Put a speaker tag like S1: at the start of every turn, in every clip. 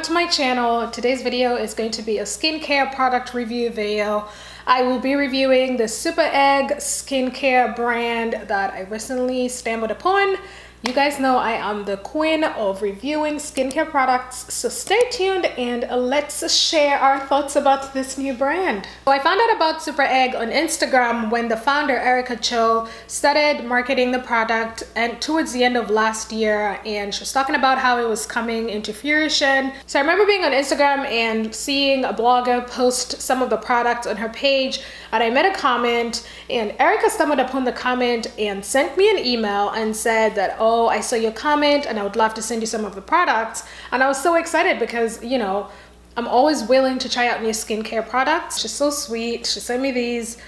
S1: back to my channel. Today's video is going to be a skincare product review video. I will be reviewing the Superegg skincare brand that I recently stumbled upon. You guys know I am the queen of reviewing skincare products, so stay tuned and let's share our thoughts about this new brand. So I found out about Superegg on Instagram when the founder, Erica Cho, started marketing the product and towards the end of last year, and she was talking about how it was coming into fruition. So I remember being on Instagram and seeing a blogger post some of the products on her page, and I made a comment, and Erica stumbled upon the comment and sent me an email and said that, oh, I saw your comment and I would love to send you some of the products. And I was so excited because, you know, I'm always willing to try out new skincare products. She's so sweet. She sent me these.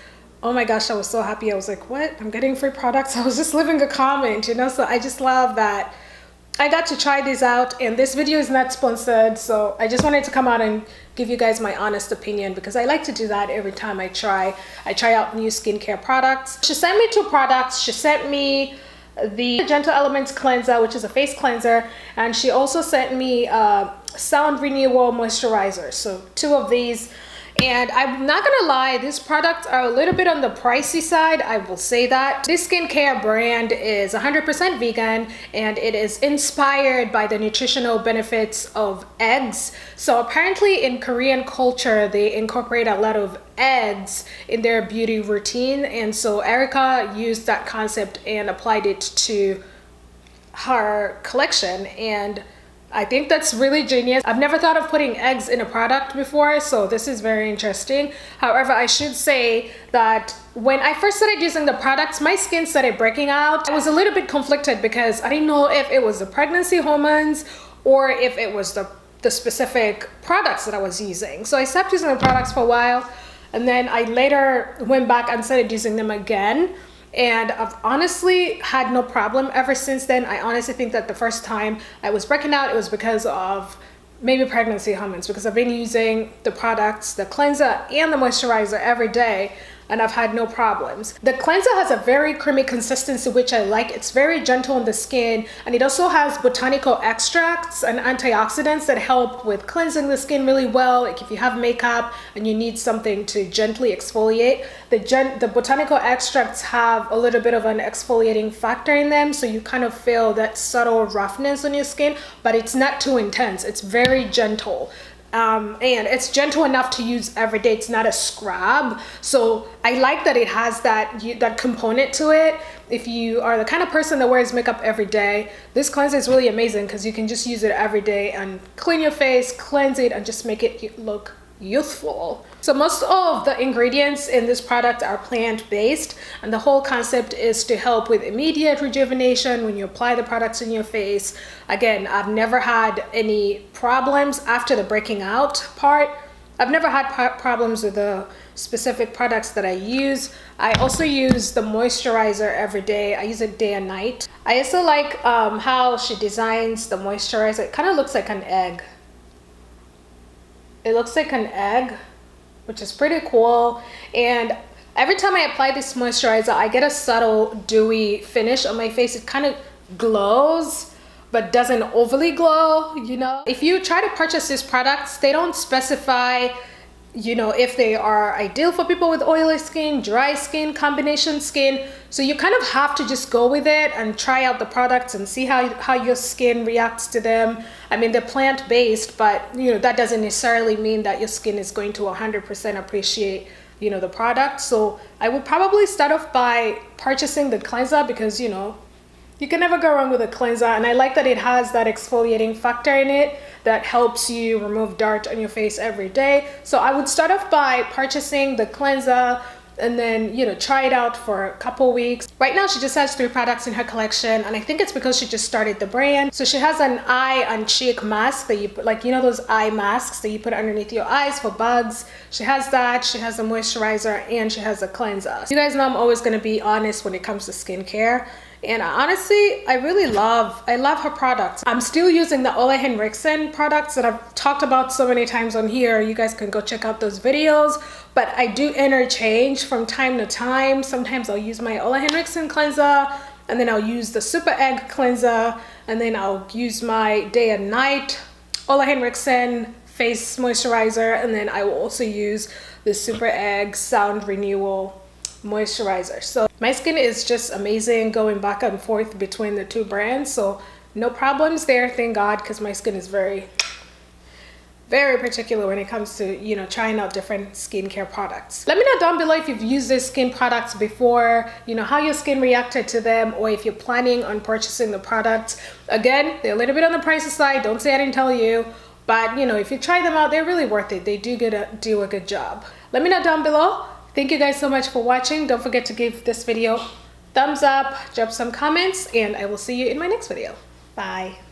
S1: Oh my gosh, I was so happy. I was like, what? I'm getting free products? I was just leaving a comment, you know? So I just love that I got to try these out, and this video is not sponsored, so I just wanted to come out and give you guys my honest opinion because I like to do that every time I try out new skincare products. She sent me 2 products. She sent me the Gentle Elements cleanser, which is a face cleanser, and she also sent me Sound Renewal moisturizer. So 2 of these. And I'm not gonna lie, these products are a little bit on the pricey side, I will say that. This skincare brand is 100% vegan, and it is inspired by the nutritional benefits of eggs. So apparently in Korean culture, they incorporate a lot of eggs in their beauty routine. And so Erica used that concept and applied it to her collection, and I think that's really genius. I've never thought of putting eggs in a product before, so this is very interesting. However, I should say that when I first started using the products, my skin started breaking out. I was a little bit conflicted because I didn't know if it was the pregnancy hormones or if it was the specific products that I was using. So I stopped using the products for a while, and then I later went back and started using them again. And I've honestly had no problem ever since then. I honestly think that the first time I was breaking out, it was because of maybe pregnancy hormones, because I've been using the products, the cleanser and the moisturizer every day, and I've had no problems. The cleanser has a very creamy consistency, which I like. It's very gentle on the skin, and it also has botanical extracts and antioxidants that help with cleansing the skin really well. Like if you have makeup and you need something to gently exfoliate, the botanical extracts have a little bit of an exfoliating factor in them, so you kind of feel that subtle roughness on your skin, but it's not too intense. It's very gentle. And it's gentle enough to use every day. It's not a scrub. So I like that it has that component to it. If you are the kind of person that wears makeup every day, this cleanser is really amazing because you can just use it every day and clean your face, cleanse it, and just make it look youthful. So most of the ingredients in this product are plant-based, and the whole concept is to help with immediate rejuvenation when you apply the products in your face. Again, I've never had any problems after the breaking out part. I've never had problems with the specific products that I use. I also use the moisturizer every day. I use it day and night. I also like how she designs the moisturizer. It kind of looks like an egg. It looks like an egg, which is pretty cool. And every time I apply this moisturizer, I get a subtle dewy finish on my face. It kind of glows, but doesn't overly glow, you know? If you try to purchase these products, they don't specify, you know, if they are ideal for people with oily skin, dry skin, combination skin. So you kind of have to just go with it and try out the products and see how your skin reacts to them. I mean, they're plant-based, but you know, that doesn't necessarily mean that your skin is going to 100% appreciate, you know, the product. So I would probably start off by purchasing the cleanser because, you know, you can never go wrong with a cleanser, and I like that it has that exfoliating factor in it that helps you remove dirt on your face every day. So I would start off by purchasing the cleanser and then, you know, try it out for a couple weeks. Right now she just has 3 products in her collection, and I think it's because she just started the brand. So she has an eye and cheek mask that you put, like, you know, those eye masks that you put underneath your eyes for bugs. She has that, she has a moisturizer, and she has a cleanser. You guys know I'm always going to be honest when it comes to skincare. And honestly, I love her products. I'm still using the Ole Henriksen products that I've talked about so many times on here. You guys can go check out those videos. But I do interchange from time to time. Sometimes I'll use my Ole Henriksen cleanser, and then I'll use the Superegg cleanser, and then I'll use my day and night Ole Henriksen face moisturizer, and then I will also use the Superegg Sound Renewal moisturizer. So my skin is just amazing, going back and forth between the two brands, so no problems there, thank God, because my skin is very particular when it comes to, you know, trying out different skincare products. Let me know down below if you've used these skin products before, you know, how your skin reacted to them, or if you're planning on purchasing the products. Again, they're a little bit on the pricey side, don't say I didn't tell you, but you know, if you try them out, they're really worth it. They do do a good job. Let me know down below. Thank you guys so much for watching. Don't forget to give this video thumbs up, drop some comments, and I will see you in my next video. Bye.